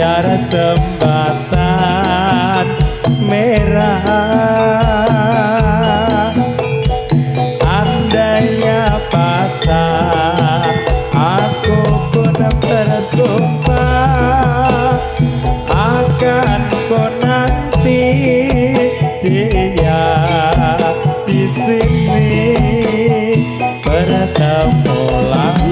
biar jembatan merah andainya patah aku pun bersumpah akan ku nanti dia di sini bertemu lagi.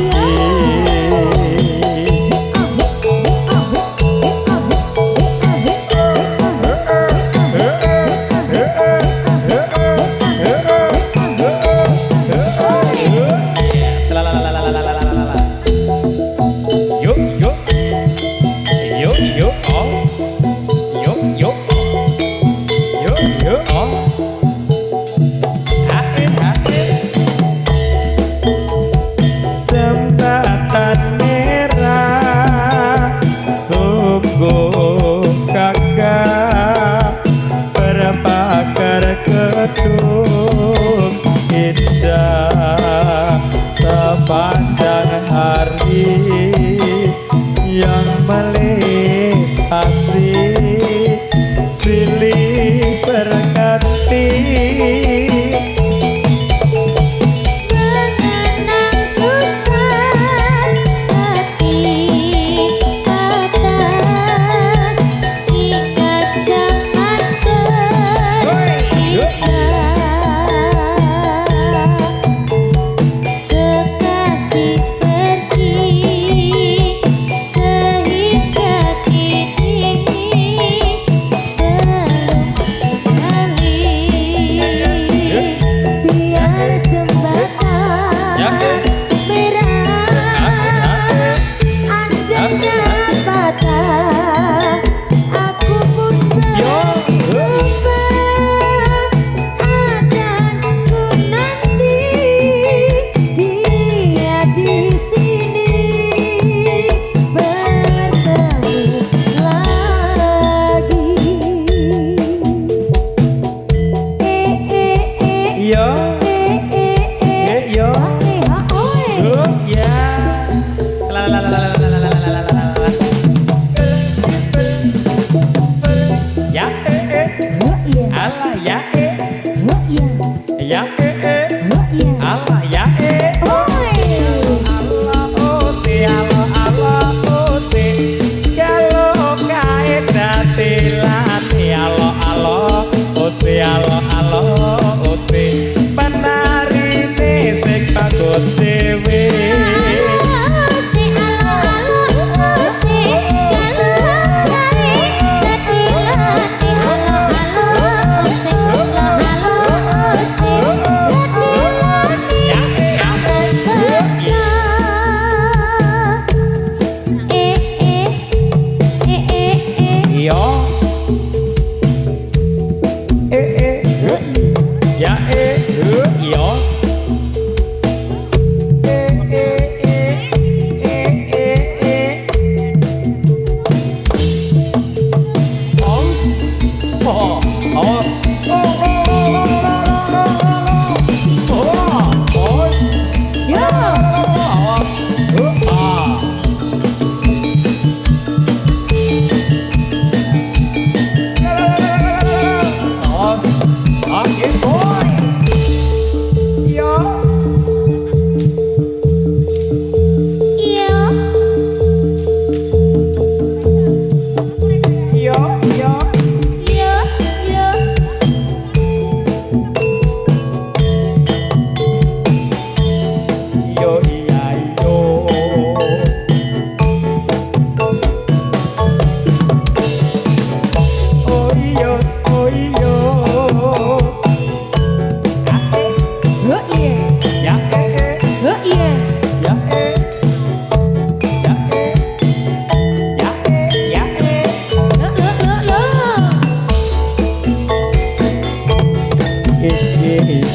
Allah ya Allah ose kalau kae dadi lati Allah ose penarine sing bagus dhewe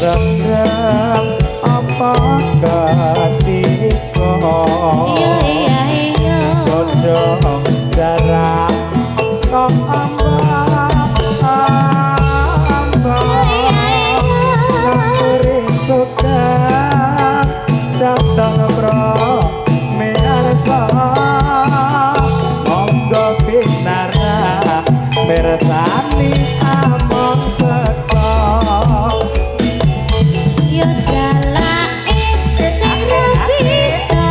rendang apa ketika godhong jarak kok ngapuri suka datang bro miarsa monggo pinara mirsani amon beksa yo jalake sing bisa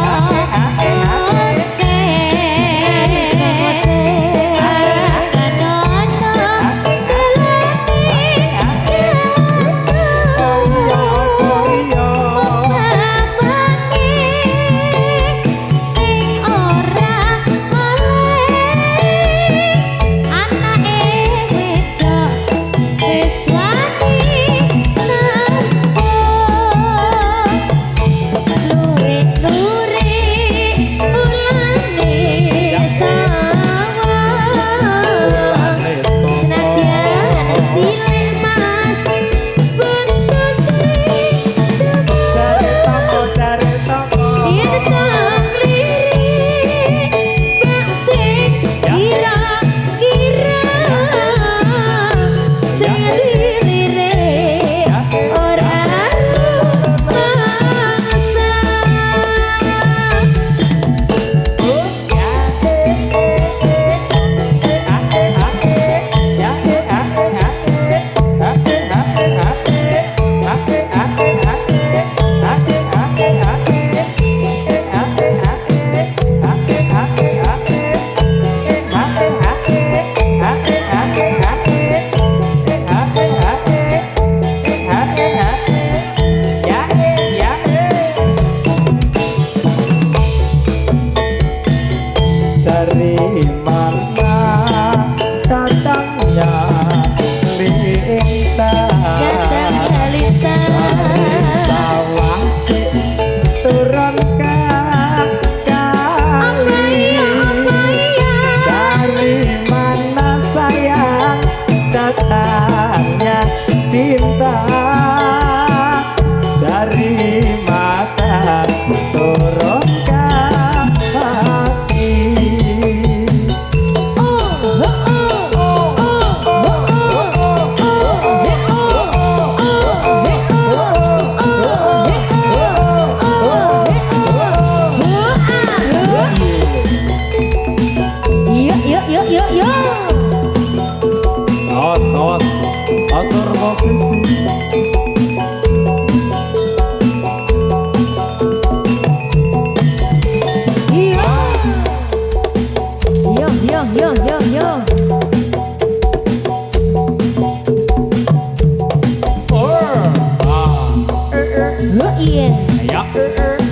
iya. Ya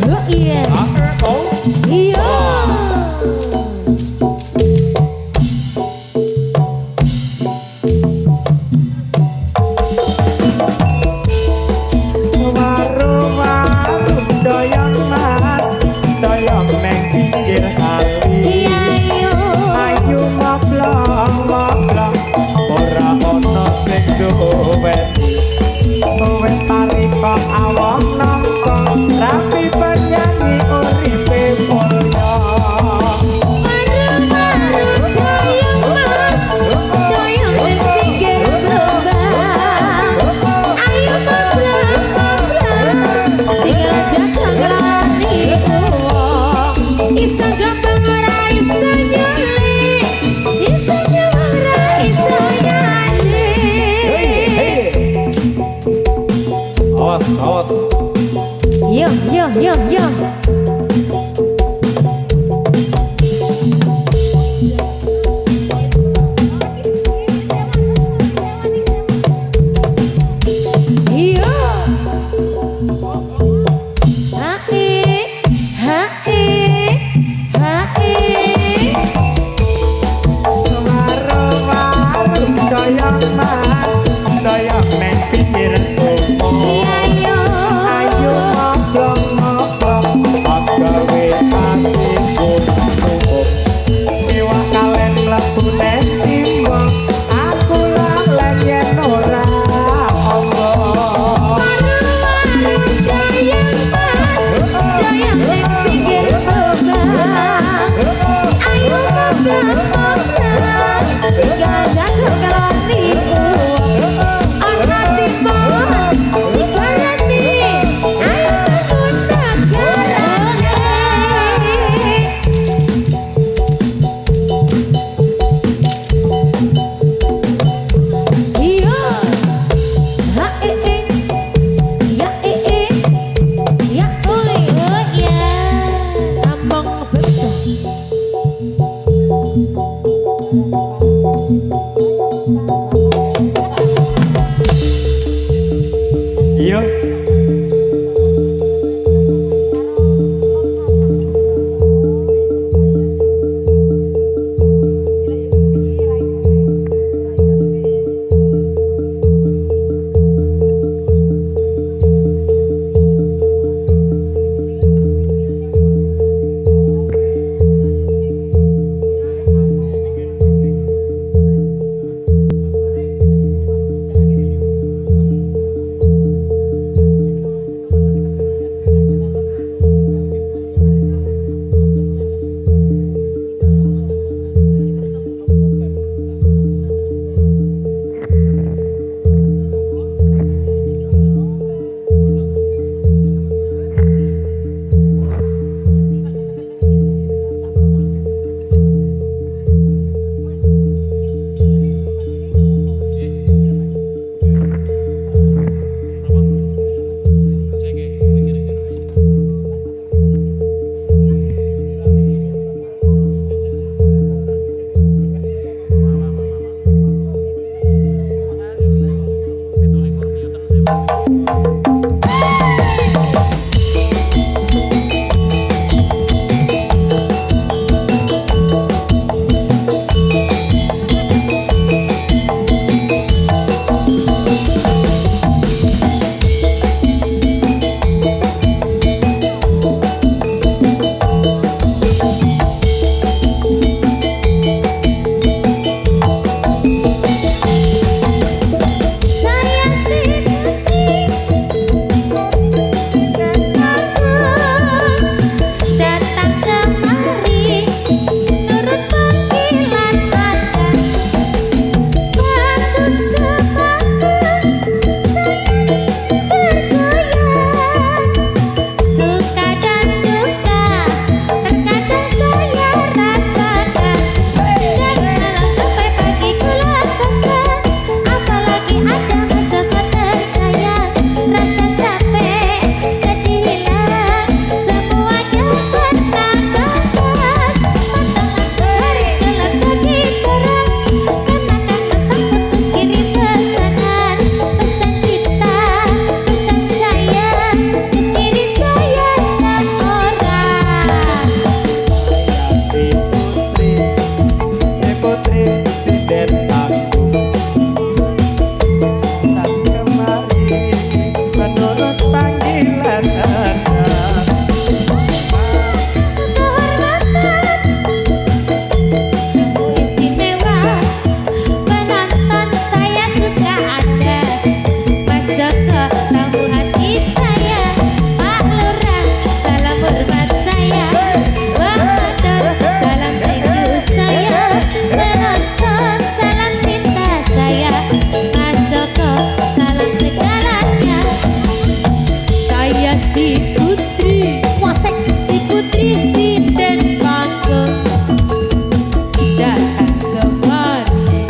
Yo iya. bos. Iya. Warung-warung doyong mas, doyong neng pinggir kali. Ayo. Ayu moblong moblong, ora ono sing duweni. Kowe tarik kok awong nongkong, rapi penyanyi uripe mulya. Marung-marung doyong mas, doyong ning pinggir gelombang. Ayo moblong-moblong, tinggal jaga nglani wong. Iso gampang ora iso nyulik, iso nyawang ora iso nyanyi. Awas, awas. Yo yo yo yo. Yo. Hae, hae, hae. Warung-warung doyong mas, doyong neng pinggir sumo. Ayo. Ayu moblong moblong, si putri wasek si putri si Denpasar datang kemari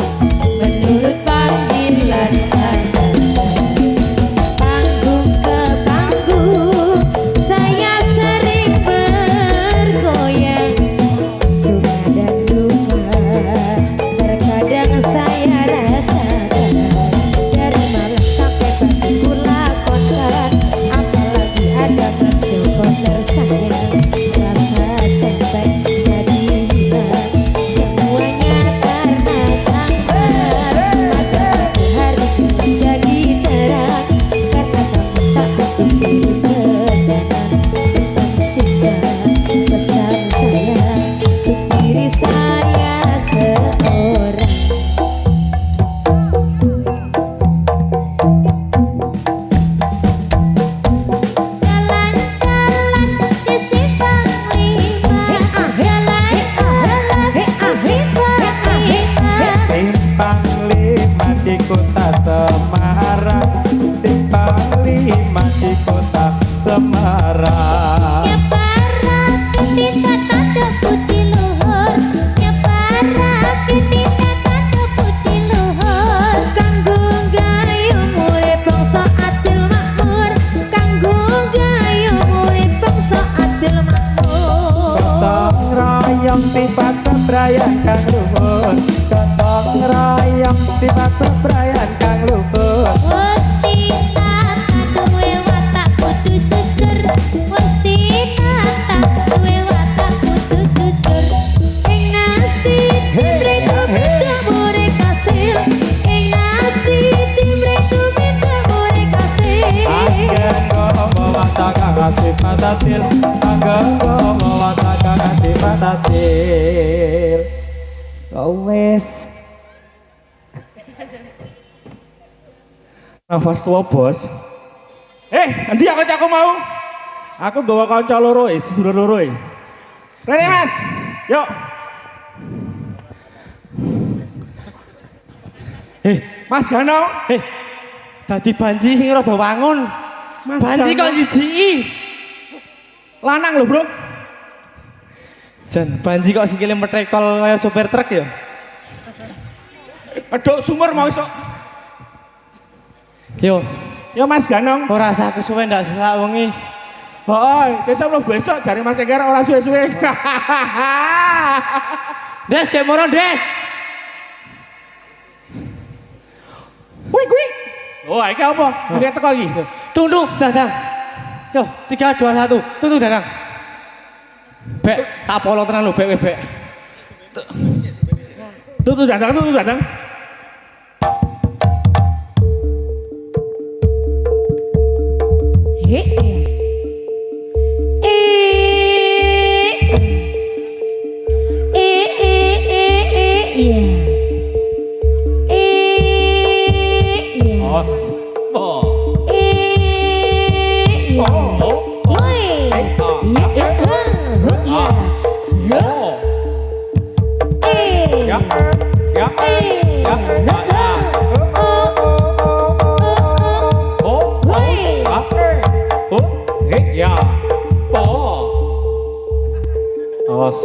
menurut panggilan panggung ke panggung saya sering bergoyang suka dan duka terkadang saya rasakan dari malam sampai pagi ku lakonkan apalagi ada masuk konter saya rasa sampai jadi hilang semuanya karena tangsar masa hariku menjadi terang karena kamu tak hapus diri pesanan pesan cinta pesan sayang untuk diri saya seorang. Jalan-jalan di simpang lima, jalan-jalan di simpang lima. Simpang lima di kota Semarang, simpang lima di kota Semarang. Nyebarak tinta tanda putih luhur, nyebarak tinta tanda putih luhur. Kanggo gayung urip bangsa adil makmur, kanggo gayung urip bangsa adil makmur. Gotong royong sifat bebrayan kang luhur, gotong royong sifat bebrayan kang luhur. Westi tata duwe watak kudu jujur, westi tata duwe watak kudu jujur. Ing nasti timreku minta more kasil, ing nasti timreku minta more kasil. Anggo watak kang sifat atil, anggo watak kang sifat atil. Wes nafas tua bos. Nanti aku mau. Aku bawa kanca loro sedulur loro Rene Mas, yuk. Mas Gano. Dadi banji sing rada wangun. Mas Banji Gano. kok jijiki. Lanang lho, Bro. Jan banji kok sikile metrekol kaya sopir truk ya. Eduk sumur mau iso. Yo, Ya Mas Ganong. ora usah kesuwen ndak sak wengi. Sesuk lo besok jare Mas Enggar ora suwe-suwe. Des kayak moro Des. Wih kuwi. Oh, iki apa? Iki teko iki. Tunduk dadang. Yo, 3 2 1. Tunduk dadang. Bek, tak polo tenan lho bek bek. Tuh datang. Os. Os.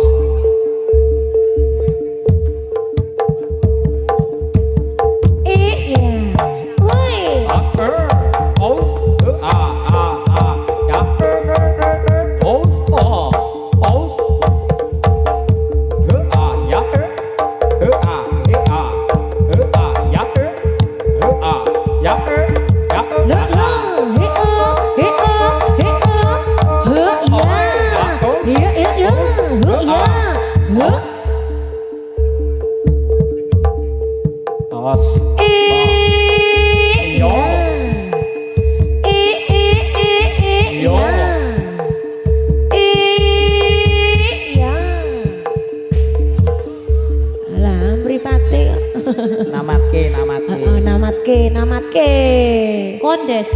Namatke kondes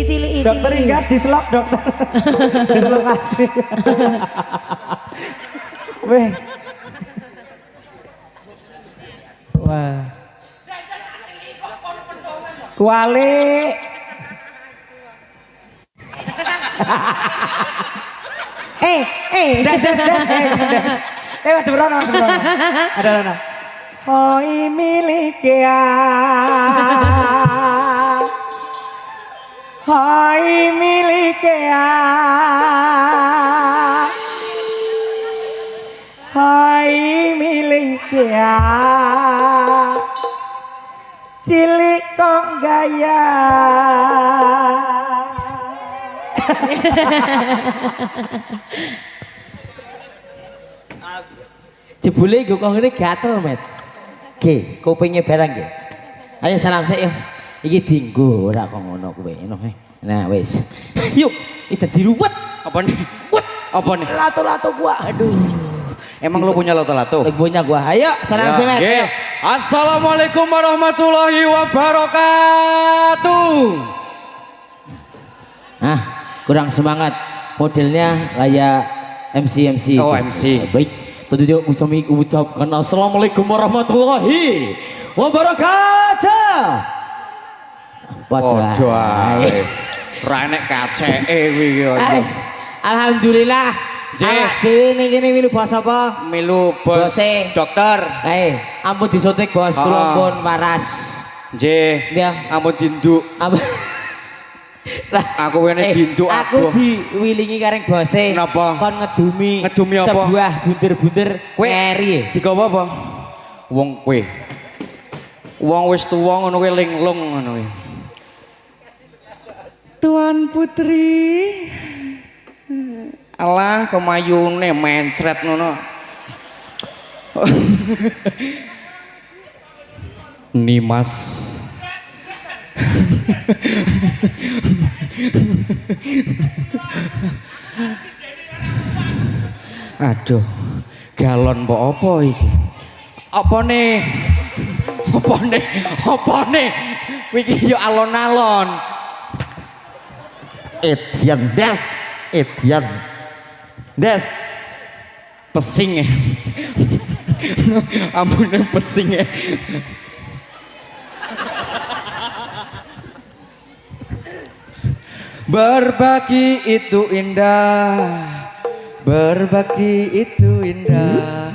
ditiliki. Dokter enggak dislok dokter. Dislokasi. Weh. Wah. Kuali. Ada berono. Ada berono. Hoi milikia. Hoi milikia. Hoi milikia. Cilik kok gaya. Jebule gue kok ngene gatel, Met. Ge, kupinge barang ge. Ayo salam sik yo. Iki dinggo ora kok ngono kowe. Nah, wis. Yuk, itu diruwet. Apa nih? Wet. Apa nih? Lato-lato gua. Aduh. Emang lu punya lato-lato? Lu punya gua. Ayo, salam sik, Met. Ayo. Assalamualaikum warahmatullahi wabarakatuh. Ah, kurang semangat. Modelnya kayak MC. Oh, MC. Baik. Tentunya ucapkan assalamualaikum warahmatullahi wabarakatuh. Waduh. Ra enek kaceke kuwi yo. Alhamdulillah. Awak dhewe ning kene milu bos apa? Milu bos dokter. Ampun disuntik bos, kula pun waras. Nggih. Nggih. Ampun dinduk. Aku wene dinduk aku diwilingi kareng bose. Napa? Kon ngedumi apa? Sebuah bunder-bunder ngeri. Digawa apa? Wong kowe. Wong wis tuwa ngono kowe linglung ngono kowe. Tuan Putri. Alah kemayune mencret ngono. Nimas. Aduh, galon mbok apa iki? Apa nih? Iki yo alon-alon. Edian Des. Pesing. Ampune pesing. Berbagi itu indah. Berbagi itu indah.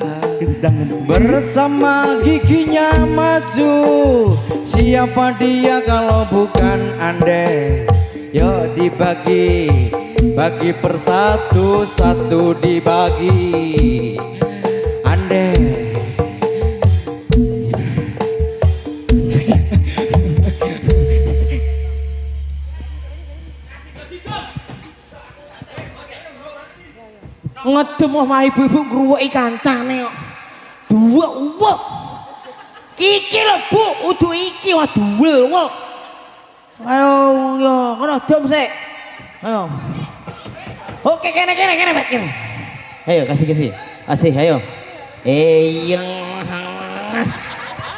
Bersama giginya maju. Siapa dia kalau bukan Andes? Yuk dibagi. Bagi persatu, satu dibagi. Andes. Ngedem omah ibu-ibu ngruweki kancane kok. Dua uwek. Iki lho Bu, udu iki wah duwel wol. Ayo yo ngono dom sik. Ayo. Oke kene Bet kene. Ayo kasih. Asih ayo. Iya.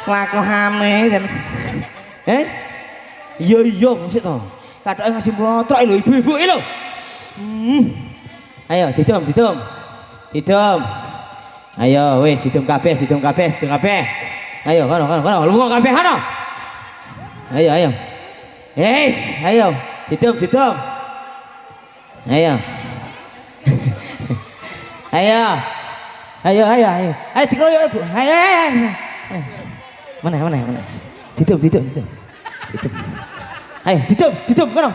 Lakone jan. Iya mesti to. Kathoke ngasih mlotrok lho ibu-ibu lho. Ayo didom. Ayo wis didom kabeh. Ayo kono. Lunga kabeh kono. Ayo. Yes, ayo didom. Ayo. Ayo dikeroyok Bu. Ayo. Mana. Didom. Ayo didom kono.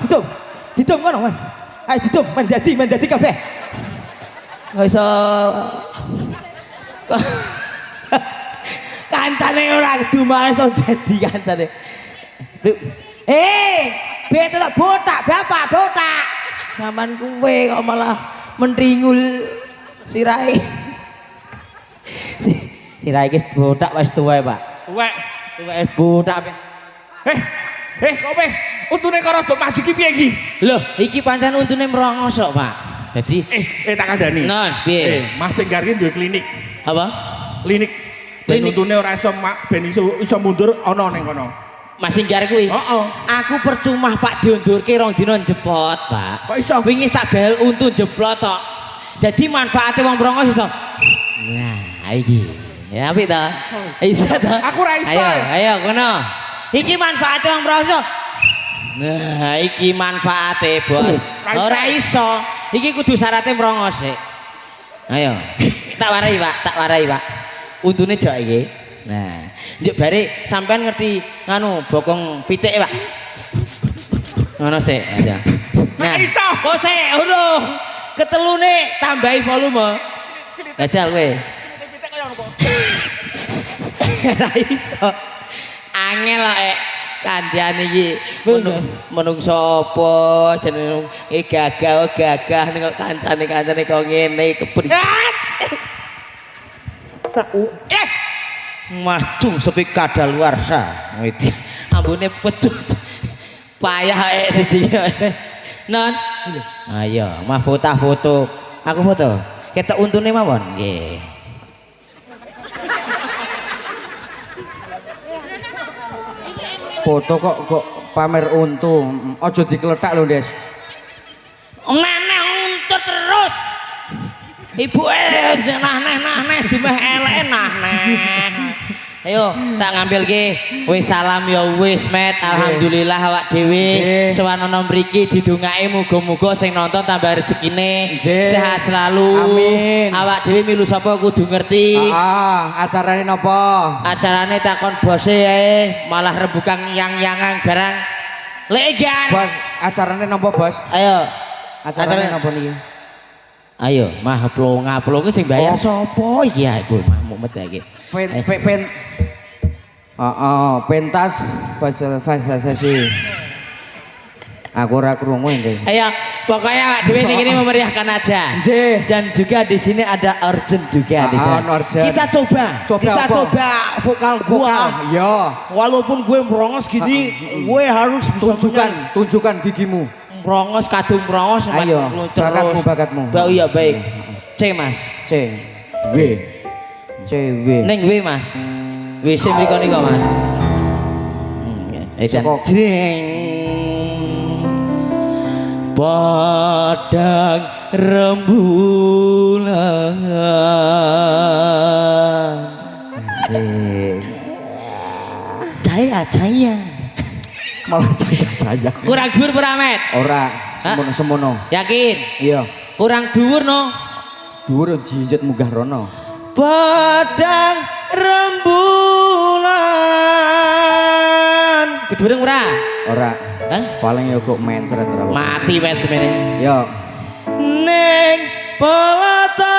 Didom kono. Ayo didom menjadi kabeh. Nggak bisa kancane ora keduman iso dadi kancane. Bete tak botak, bapak botak. Saman kowe kok malah mendringul sirahe. Sirahe iki botak wis tuwa, Pak. Wek. Wis botak. Kowe untune karo dok maju ki piye iki? Lho, iki pancen untune mrongos kok, Pak. Jadi tak kandhani. Non, piye? Mas Enggar ki duwe klinik. Apa? Klinik. Ben untune ora iso ben iso mundur ana ning kono. Mas Inggar kuwi. Heeh. Aku percuma Pak diundurke rong dina jepot, Pak. Kok iso? Wingi tak bel untu jeblot tok. Dadi manfaate wong brongos iso. Nah, iki. Ya apik ta? Iso ta? Aku ra iso. Ayo kono. Iki manfaate wong brongos iso. Nah, iki manfaate, Bos. Ora iso. Iki kudu syaratnya brongos sik. Ayo. Tak warai, Pak. Untune jok iki. Nah, njuk bare sampean ngerti nganu bokong pitik Pak. Ngono sik aja. Nah, iso. kok sik urung. Ketelune tambahi volume. Gajal kowe. Ora iso. Angel kok kandhan iki menungso apa jenenge gagah ning kok kancane kok ngene kepriyen. Masung sepi kadaluarsa. Ambune pedut. Payah siji. Non. Ayo, mah foto. Aku foto. Ketok untune mawon. Nggih. Foto kok pamer untu. Aja dikeletak lho, Des. Neh untut terus. Ibu nah dimeh eleke nah. Ayo tak ngambil ke wis salam ya wis met alhamdulillah awak dhewe sewanana mriki didongake muga-muga sing nonton tambah rezekine sehat selalu amin awak dhewe milu sapa kudu ngerti acarane napa acarane takon bose ae malah rebukan yang-yangan barang legar bos acarane napa bos ayo acarane napa niki ayo mah plonga sing bayar sapa iki aku mah mumet iki pentas fasilitasasi aku ora krungu iki ayo pokoknya dhewe ini memeriahkan aja dan juga di sini ada urgent juga di sini kita coba vokal gua iya walaupun gue merongos gini gue harus tunjukkan gigimu merongos kadung merongos ayo bakatmu iya baik C mas W neng W mas W sing mriko nika mas edan jreng padang rembulan Jaya malah jaya kurang dhuwur Pramet ora semono yakin iya kurang dhuwur no dhuwur jinjet munggah rono padang rembulan kedurung ora hah paling ya kok mencret ora mati men semene yo ning pelataran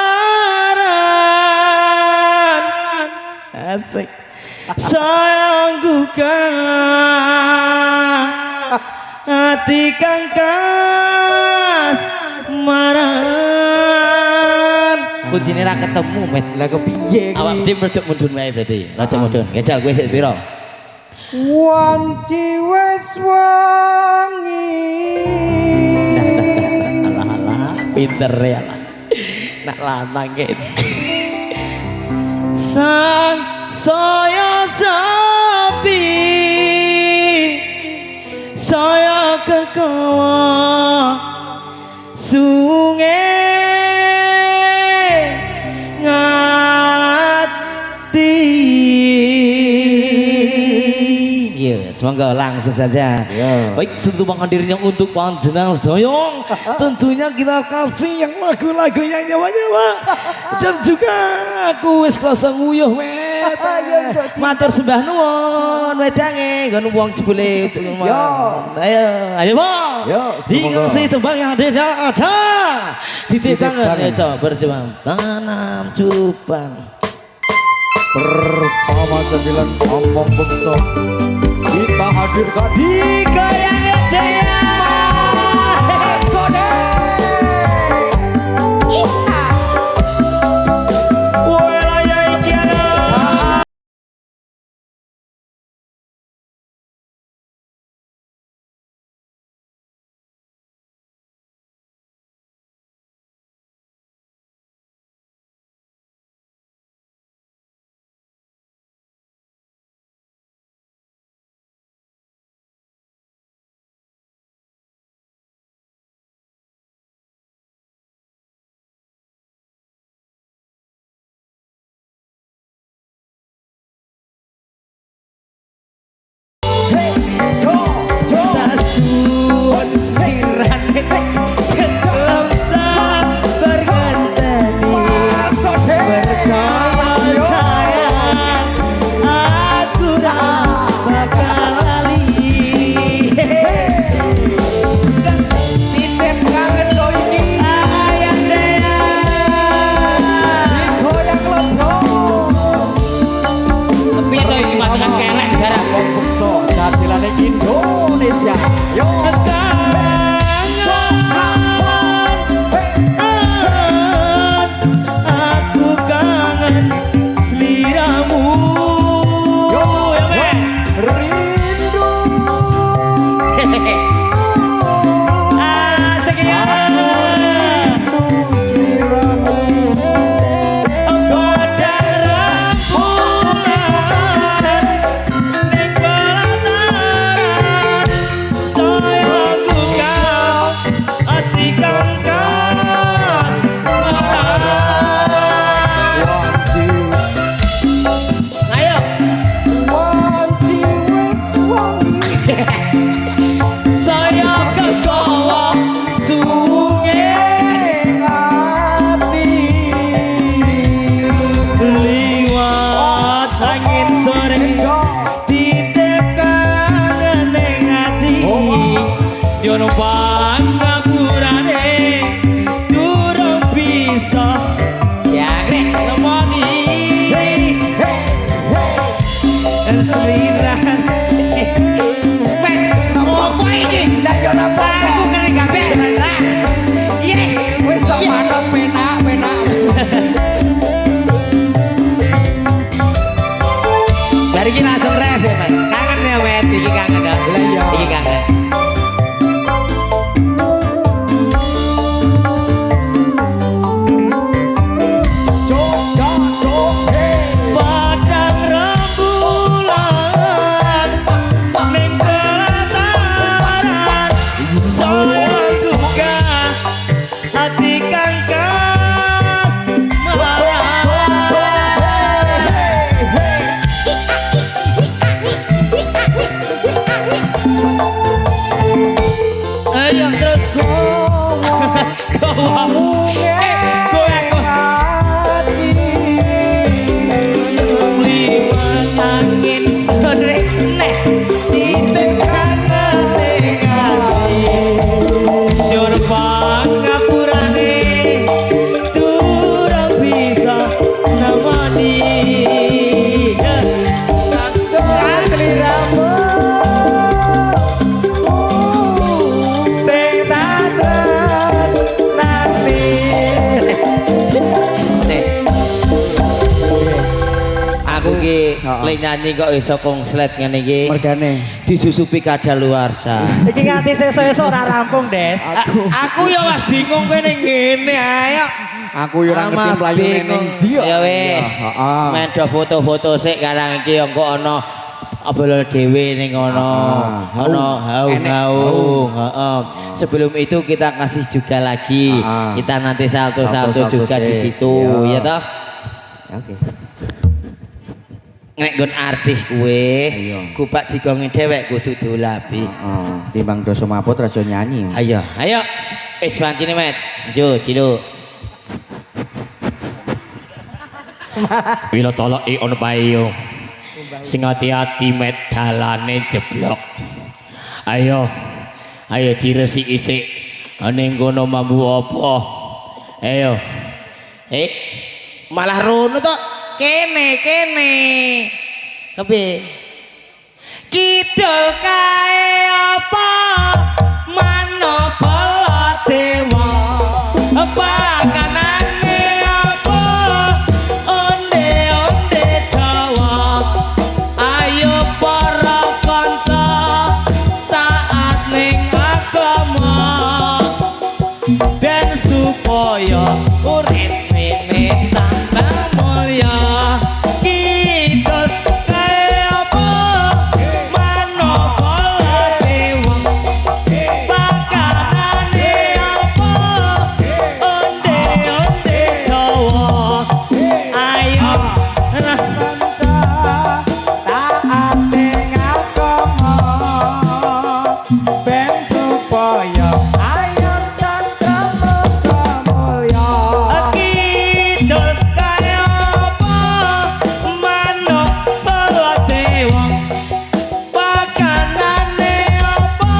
asik sayangku kang hati kang kasmaran kuncine ra ketemu met lah kepiye awak dhewe mrodok mundun wae berarti rada mundun gejal kowe sik pira wanci wis wangi alah pinter ya nak lanang gen sang saya sepi saya kekawa sungai ngati ya semoga langsung saja baik sentuh dirinya untuk panjenengan sedaya tentunya kita kasih yang lagu-lagu yang nyawa-nyawa dan juga aku wis krasa nguyuh met matur sembah nuwun wedange nggon wong jebule untuk ayo Bang dikasih tembang yang ada titik tangan coba berjuang tanam cupang bersama 9 ombong bengso kita hadirkan di Goyang Jaya lek nyanyi kok iso konslet ngene iki. Mergane. Disusupi kadaluarsa. Iki nganti sesuk-esuk ora rampung, Des. Aku ya wis bingung kene ngene ayo. Aku yo ora ngerti mlayune ning ndi kok. Ya wis. Heeh. Medo foto-foto sik karang iki engko ana abel dhewe ning ngono. Ana haung-haung. Heeh. Sebelum itu kita kasih juga lagi. Kita nanti salto-salto juga di situ, ya toh? Oke. Nek nggon artis kuwe, kubak digongi dhewek kudu dolapi. Heeh. Timbang dosa maput raja nyanyi. Ayo, ayo. Wis wancine, Met. Jo, Cilo. Bila toloki ono bae yo. Sing hati-hati met dalane jeblok. Ayo. Ayo diresiki sik. Ning kono mambu apa? Ayo. Malah rono to. Kene. Kepiye? Kidul kae apa? Mano bala dewa. Pakanane apa? Onde-onde Jawa. Ayo para kanca taat ning agama. Ben supaya urip ini tambah mulya. Kidul kae apa? Mano bala dewa. Pakanane apa? Onde-onde Jawa. Ayo kidul kae apa? Mano bala dewa. Pakanane apa?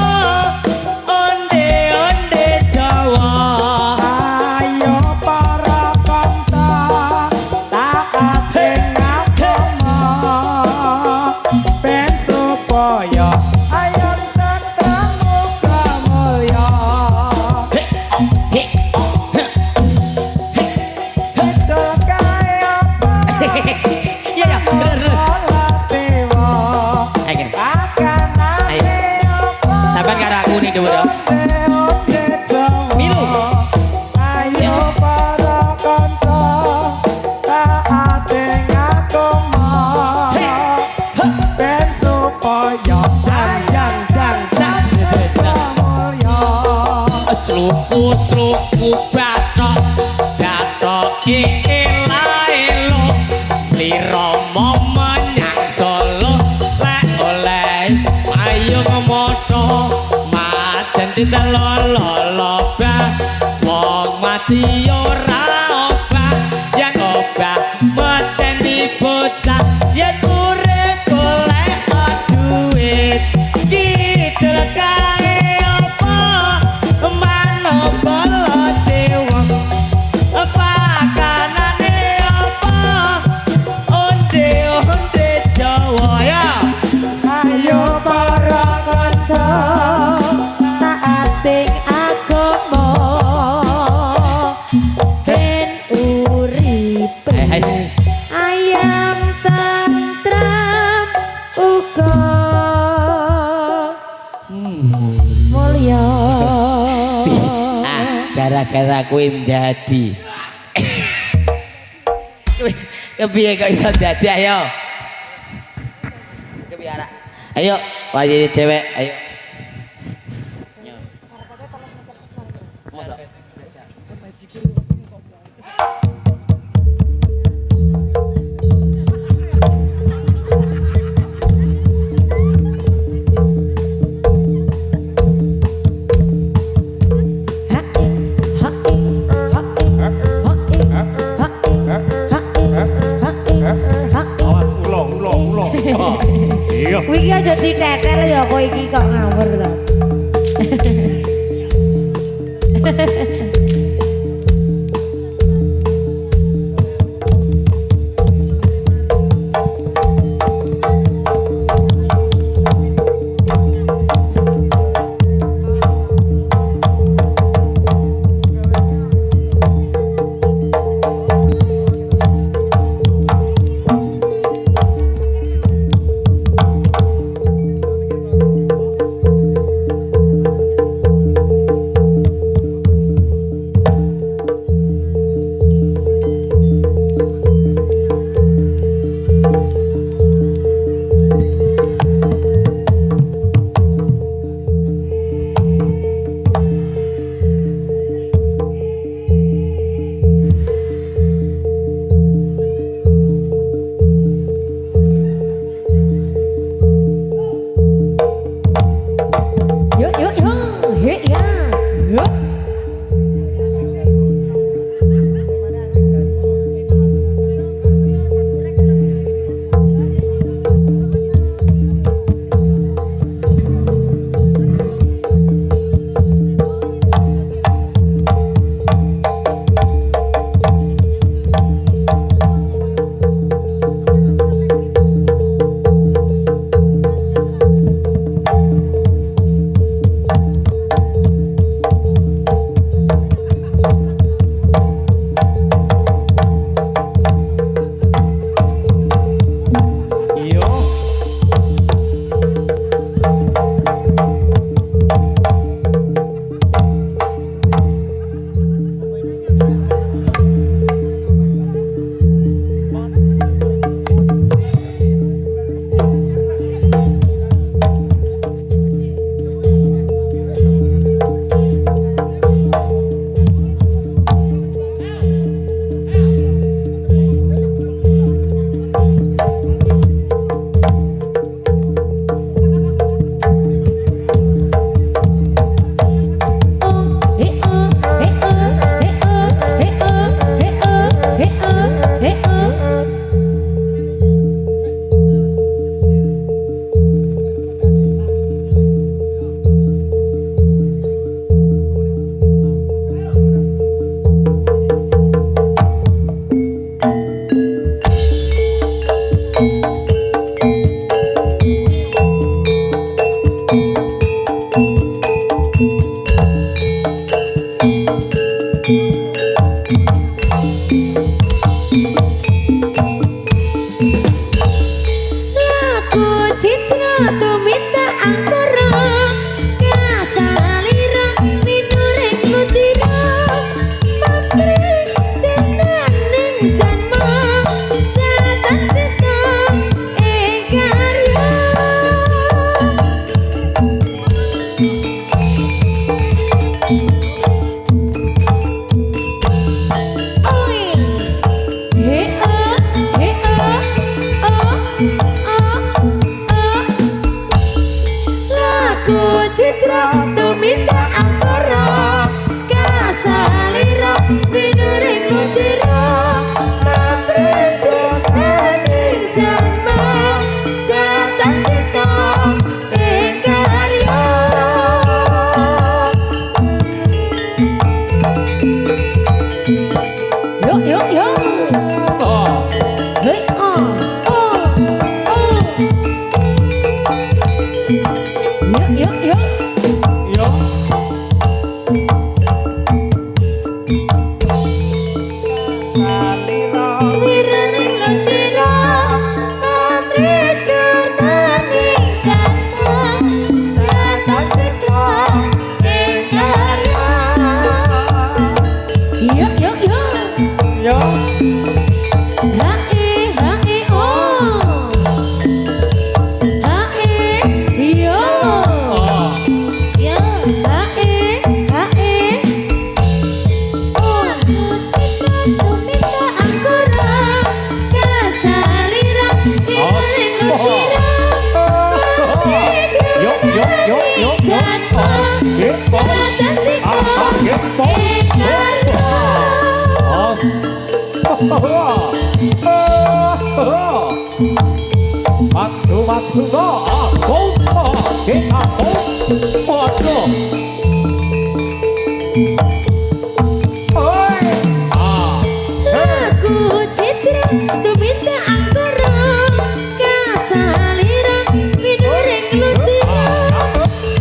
Onde-onde Jawa. Iya ya, terus. Ayo. Sampean karo aku nih dulu ya. Milu. Sluku batok elo slira menyang Solo lek oleh ayo ngemoto majen ditelolo bah wong mati ora obah yen obah meteni bocah yen urip golek duit kidul kae apa mano bala dewa pakanane apa onde-onde Jawa ya. Ayo para kanca taat ing agama ben uripe ayam tentram uga mulya. Gara-gara kuwi ndadi. Kepiye kok iso dadi ayo. Kepiye arek? Ayo, wajib dhewek, ayo. Awas ulo. Iya. Kuwi iki aja ditetel ya kok iki kok ngawur to. yo yo. Hey, oh. Yo yo yo. Yo. Salira. Wirane lentira, pamri jurnani jatmu, datang cipta ingkarya. Yo yo yo. Yo. Hae oh. Hae yo. Yo hae. Oh kita minta angkara kasalira iring lentira. Yo yo yo yo. Jatmu, datang cipta ingkarya. Os. Maju go. Bos. Kita bos. Waduh. Oi. Lagu citra tuminta angkara kasalira minuring lutira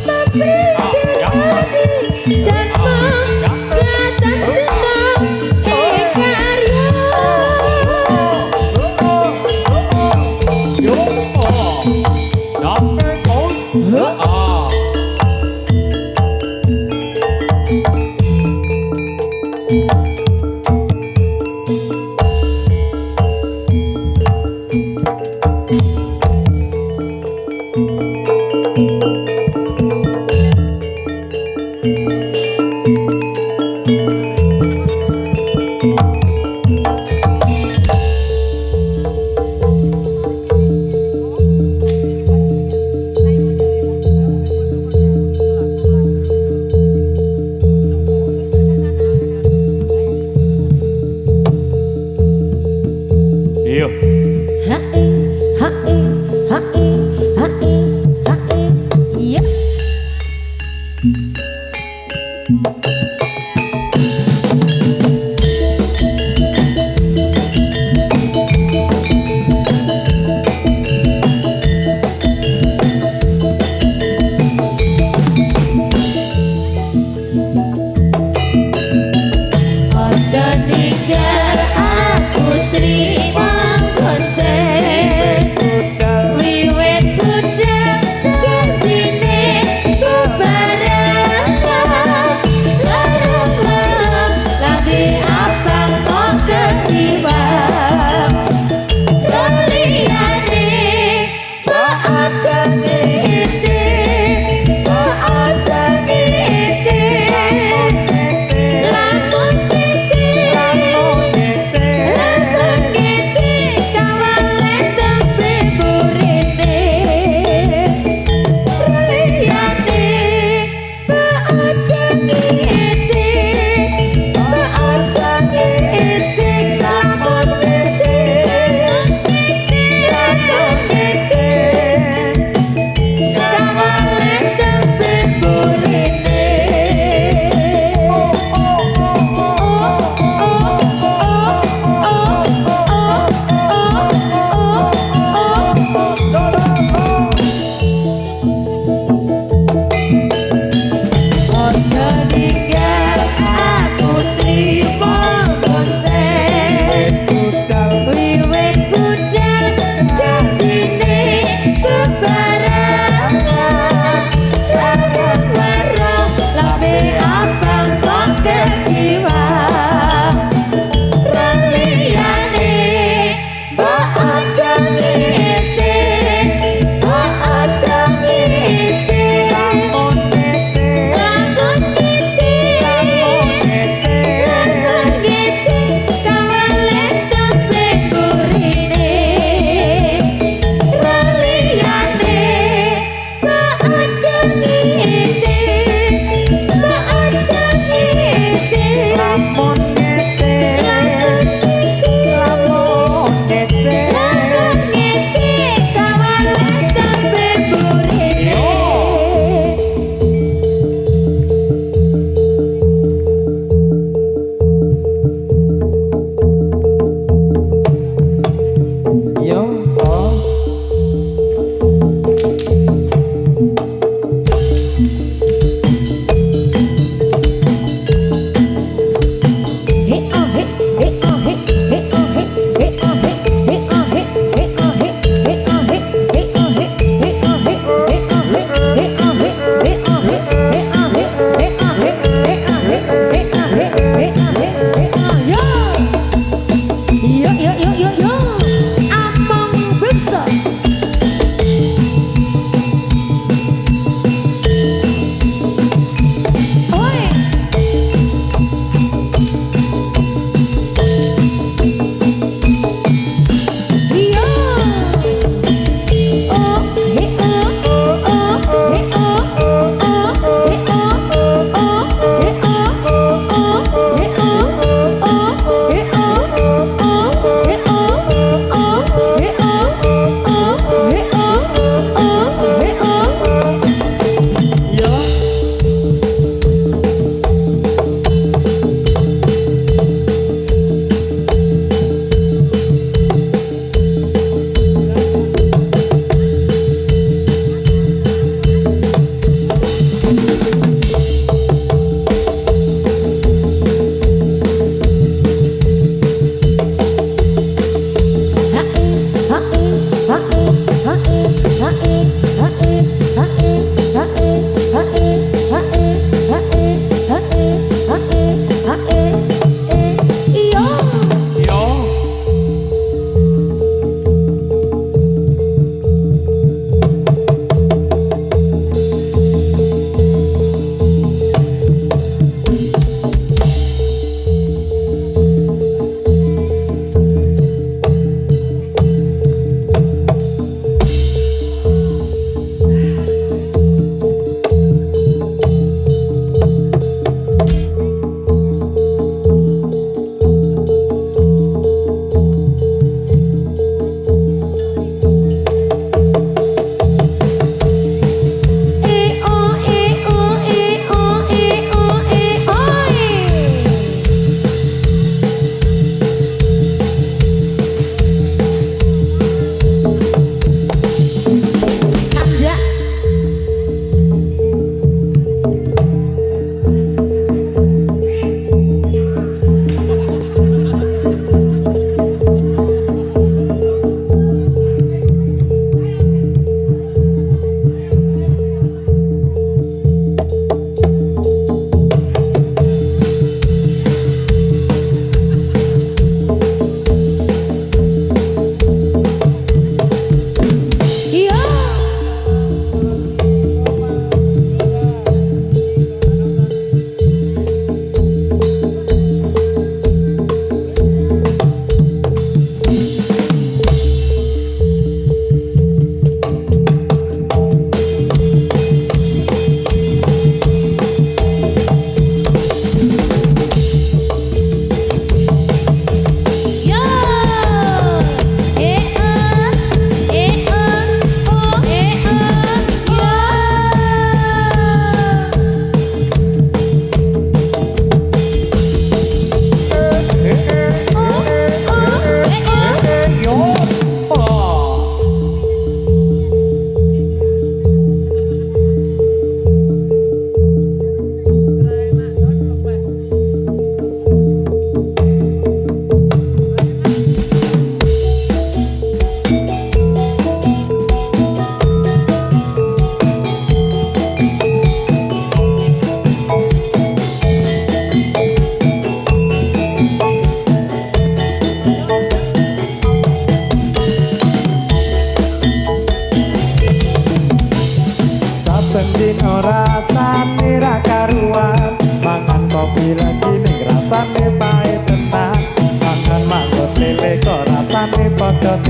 pabri jati jatmu katan cita karya. Yo. Sampai bos. Yo. Hae ya. Aja ninggal aku terima gonceng wiwit budal janjine bebarengan larang-larang lambe abang kok ketimbang liyane mbok aja ngece mbok aja ngece lamun ngece lamun ngece kawale tembe burine liyane mbok aja ngece mbok aja ngece lamun ngece lamun ngece kawale tembe burine. Aja ninggal aku trimo gonceng wiwit budal janjine bebarengan larang-larang lambe abang kok ketimbang liyane mbok aja ngece mbok aja ngece lamun ngece lamun ngece kawale tembe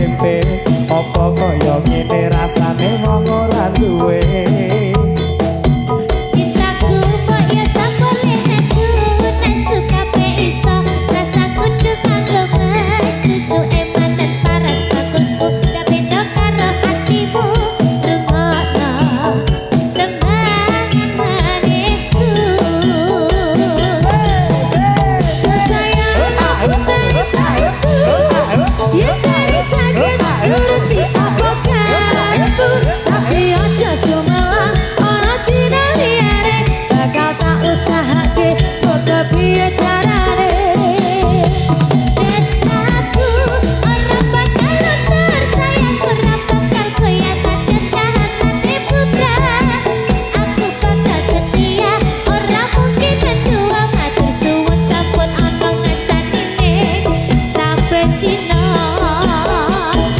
tempe apa kaya ngene rasane wong ora duwe Cintaku kok ya sampun nesu nesu kabeh iso rasaku duk kanggo cucu eman dan paras bagusku dak beda karo atimu rungokno tembangan manisku sayang aku tari saestu ya tari sakit nuruti apa kanku tapi aja sumelang ora tidak liare bakal tak usahake kok kepiye carane Tresnaku ora bakal luntur sayangku ora bakal goyah tahan hati putra aku bakal setia ora mungkin mendua matur suwun sampun ana ngancanine saben dina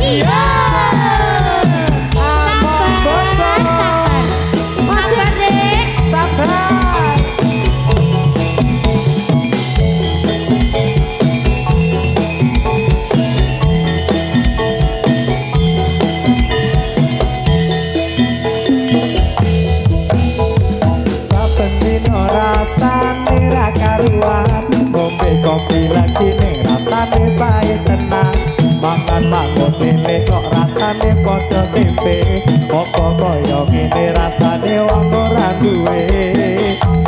iya sabar dek saben dino rasane ra karuan ngombe kopi lagi ning rasane bae tenang makan mangun lele kok rasane padha tempe apa kaya ngene rasane wong ora duwe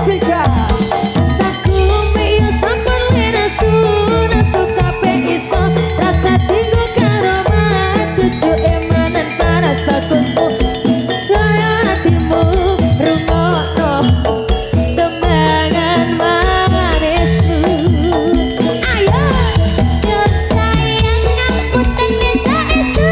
sika Cintaku ya sampun nesu nesu kabeh iso rasa tinggo karo cucu emanan paras bagusmu saya hatimu rungokno tembangan manismu ayo dur sayang ngapunten saestu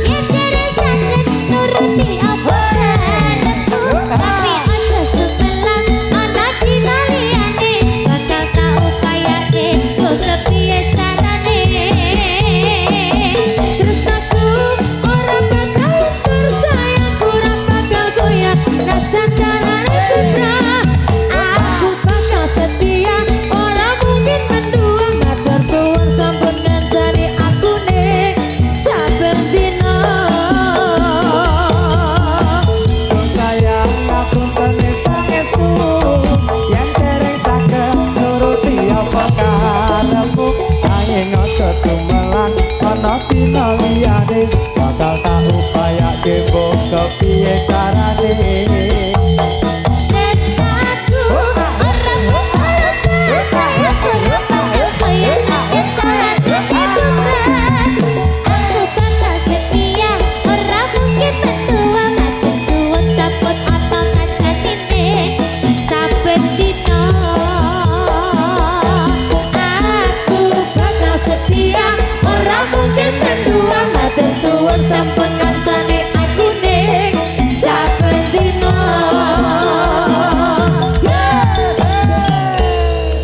yen dere saged nuruti apa karepku tapi aja sumelang ana dina liyane bakal tak upayake kok kepiye carane tresnaku ora bakal luntur sayangku ora bakal goyah najan dalane putra aku bakal setia ora mungkin mendua matur suwun sampun ngancani aku nih saben dina sayang ngapunten saestu yen dereng saged nuruti apa karepku nanging aja sumelang ana dina liyane bakal tak upayake mbok kepiye carane